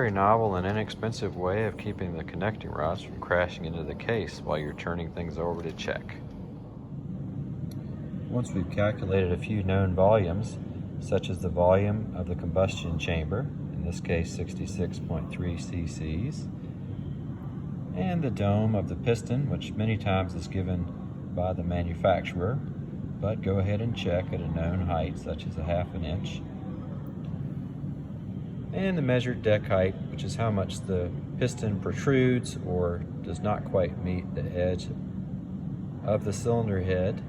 very novel and inexpensive way of keeping the connecting rods from crashing into the case while you're turning things over to check. Once we've calculated a few known volumes, such as the volume of the combustion chamber, in this case 66.3 cc's, and the dome of the piston, which many times is given by the manufacturer, but go ahead and check at a known height, such as a ½ inch, and the measured deck height, which is how much the piston protrudes or does not quite meet the edge of the cylinder head,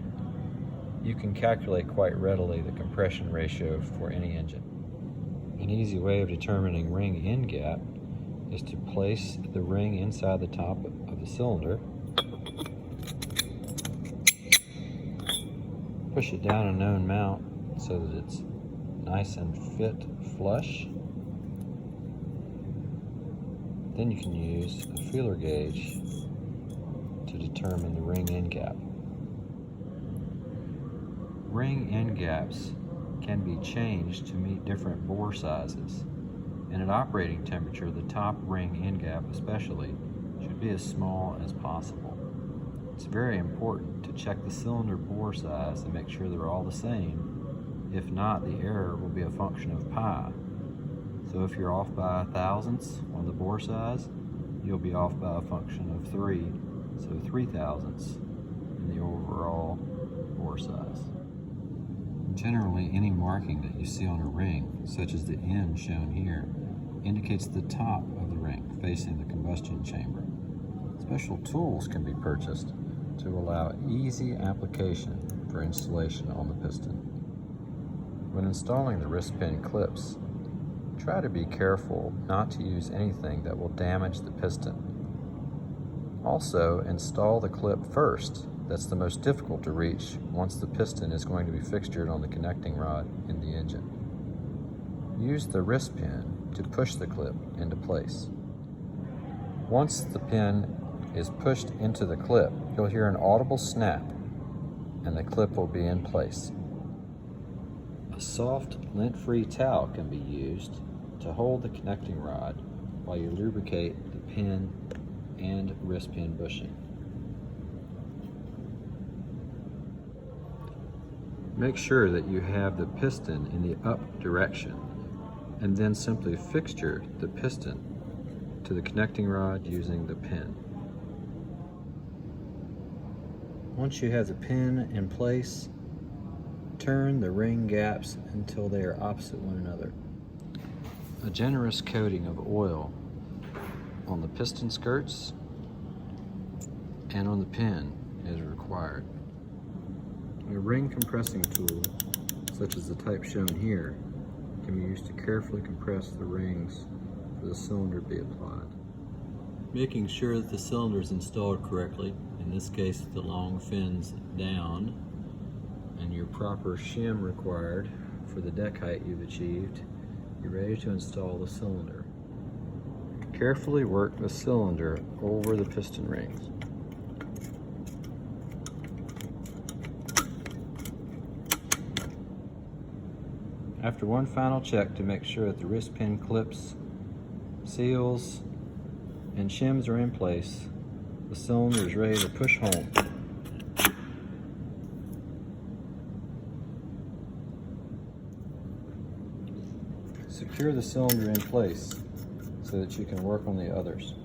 you can calculate quite readily the compression ratio for any engine. An easy way of determining ring end gap is to place the ring inside the top of the cylinder, push it down a known mount so that it's nice and fit flush. Then you can use a feeler gauge to determine the ring end gap. Ring end gaps can be changed to meet different bore sizes, and at operating temperature, the top ring end gap especially should be as small as possible. It's very important to check the cylinder bore size and make sure they're all the same. If not, the error will be a function of pi. So if you're off by a thousandths on the bore size, you'll be off by a function of 3, so 3 thousandths in the overall bore size. Generally, any marking that you see on a ring, such as the N shown here, indicates the top of the ring facing the combustion chamber. Special tools can be purchased to allow easy application for installation on the piston. When installing the wrist pin clips, try to be careful not to use anything that will damage the piston. Also, install the clip first. That's the most difficult to reach once the piston is going to be fixtured on the connecting rod in the engine. Use the wrist pin to push the clip into place. Once the pin is pushed into the clip, you'll hear an audible snap and the clip will be in place. A soft, lint-free towel can be used to hold the connecting rod while you lubricate the pin and wrist pin bushing. Make sure that you have the piston in the up direction, and then simply fixture the piston to the connecting rod using the pin. Once you have the pin in place, turn the ring gaps until they are opposite one another. A generous coating of oil on the piston skirts and on the pin is required. A ring compressing tool, such as the type shown here, can be used to carefully compress the rings for the cylinder to be applied. Making sure that the cylinder is installed correctly, in this case the long fins down, and your proper shim required for the deck height you've achieved, you're ready to install the cylinder. Carefully work the cylinder over the piston rings. After one final check to make sure that the wrist pin clips, seals, and shims are in place, the cylinder is ready to push home. Secure the cylinder in place so that you can work on the others.